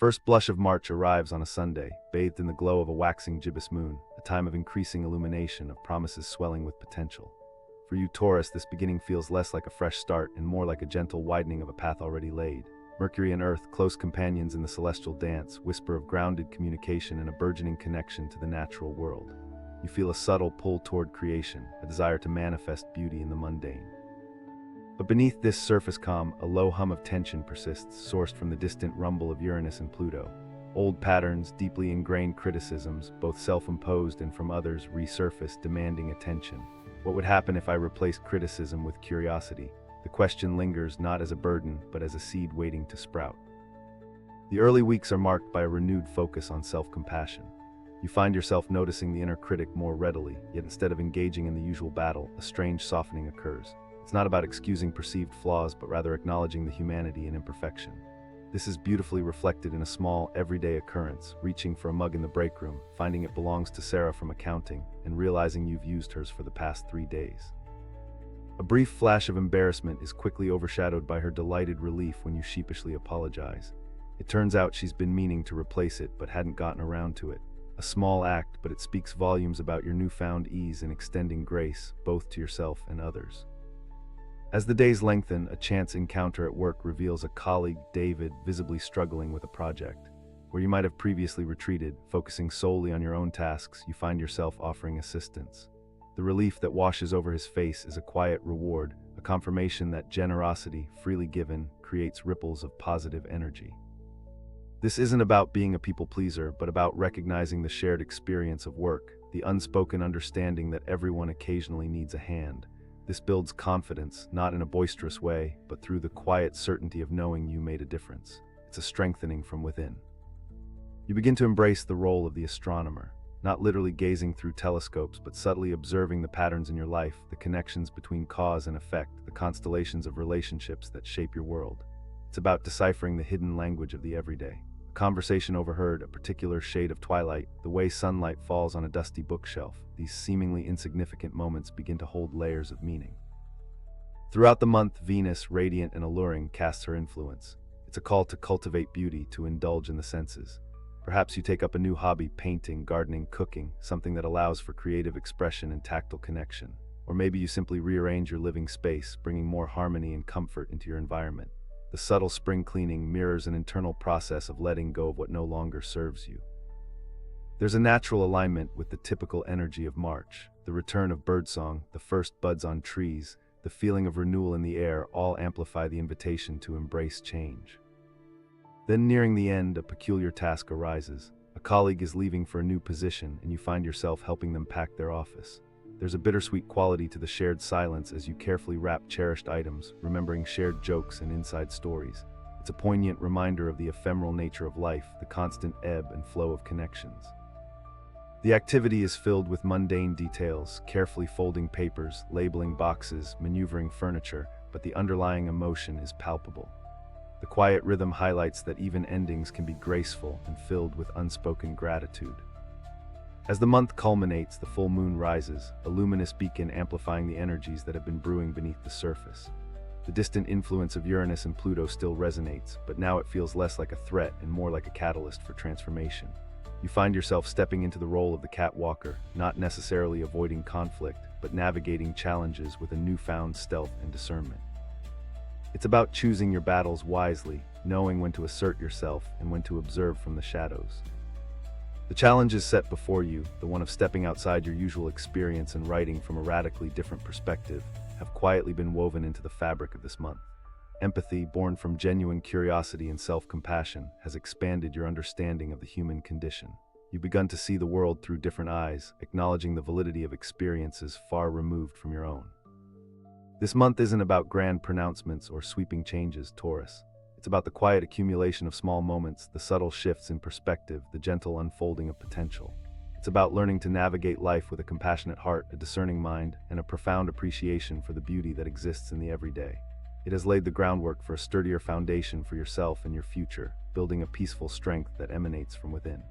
First blush of March arrives on a Sunday, bathed in the glow of a waxing gibbous moon, a time of increasing illumination, of promises swelling with potential. For you, Taurus, this beginning feels less like a fresh start and more like a gentle widening of a path already laid. Mercury and Earth, close companions in the celestial dance, whisper of grounded communication and a burgeoning connection to the natural world. You feel a subtle pull toward creation, a desire to manifest beauty in the mundane. But beneath this surface calm, a low hum of tension persists, sourced from the distant rumble of Uranus and Pluto. Old patterns, deeply ingrained criticisms, both self-imposed and from others, resurface, demanding attention. What would happen if I replaced criticism with curiosity? The question lingers not as a burden, but as a seed waiting to sprout. The early weeks are marked by a renewed focus on self-compassion. You find yourself noticing the inner critic more readily, yet instead of engaging in the usual battle, a strange softening occurs. It's not about excusing perceived flaws, but rather acknowledging the humanity and imperfection. This is beautifully reflected in a small, everyday occurrence: reaching for a mug in the break room, finding it belongs to Sarah from accounting, and realizing you've used hers for the past 3 days. A brief flash of embarrassment is quickly overshadowed by her delighted relief when you sheepishly apologize. It turns out she's been meaning to replace it, but hadn't gotten around to it. A small act, but it speaks volumes about your newfound ease in extending grace, both to yourself and others. As the days lengthen, a chance encounter at work reveals a colleague, David, visibly struggling with a project. Where you might have previously retreated, focusing solely on your own tasks, you find yourself offering assistance. The relief that washes over his face is a quiet reward, a confirmation that generosity, freely given, creates ripples of positive energy. This isn't about being a people pleaser, but about recognizing the shared experience of work, the unspoken understanding that everyone occasionally needs a hand. This builds confidence, not in a boisterous way, but through the quiet certainty of knowing you made a difference. It's a strengthening from within. You begin to embrace the role of the astronomer, not literally gazing through telescopes, but subtly observing the patterns in your life, the connections between cause and effect, the constellations of relationships that shape your world. It's about deciphering the hidden language of the everyday. A conversation overheard, a particular shade of twilight, the way sunlight falls on a dusty bookshelf. These seemingly insignificant moments begin to hold layers of meaning. Throughout the month, Venus, radiant and alluring, casts her influence. It's a call to cultivate beauty, to indulge in the senses. Perhaps you take up a new hobby: painting, gardening, cooking, something that allows for creative expression and tactile connection. Or maybe you simply rearrange your living space, bringing more harmony and comfort into your environment. The subtle spring cleaning mirrors an internal process of letting go of what no longer serves you. There's a natural alignment with the typical energy of March. The return of birdsong, the first buds on trees, the feeling of renewal in the air all amplify the invitation to embrace change. Then, nearing the end, a peculiar task arises. A colleague is leaving for a new position, and you find yourself helping them pack their office. There's a bittersweet quality to the shared silence as you carefully wrap cherished items, remembering shared jokes and inside stories. It's a poignant reminder of the ephemeral nature of life, the constant ebb and flow of connections. The activity is filled with mundane details, carefully folding papers, labeling boxes, maneuvering furniture, but the underlying emotion is palpable. The quiet rhythm highlights that even endings can be graceful and filled with unspoken gratitude. As the month culminates, the full moon rises, a luminous beacon amplifying the energies that have been brewing beneath the surface. The distant influence of Uranus and Pluto still resonates, but now it feels less like a threat and more like a catalyst for transformation. You find yourself stepping into the role of the catwalker, not necessarily avoiding conflict, but navigating challenges with a newfound stealth and discernment. It's about choosing your battles wisely, knowing when to assert yourself and when to observe from the shadows. The challenges set before you, the one of stepping outside your usual experience and writing from a radically different perspective, have quietly been woven into the fabric of this month. Empathy, born from genuine curiosity and self-compassion, has expanded your understanding of the human condition. You've begun to see the world through different eyes, acknowledging the validity of experiences far removed from your own. This month isn't about grand pronouncements or sweeping changes, Taurus. It's about the quiet accumulation of small moments, the subtle shifts in perspective, the gentle unfolding of potential. It's about learning to navigate life with a compassionate heart, a discerning mind, and a profound appreciation for the beauty that exists in the everyday. It has laid the groundwork for a sturdier foundation for yourself and your future, building a peaceful strength that emanates from within.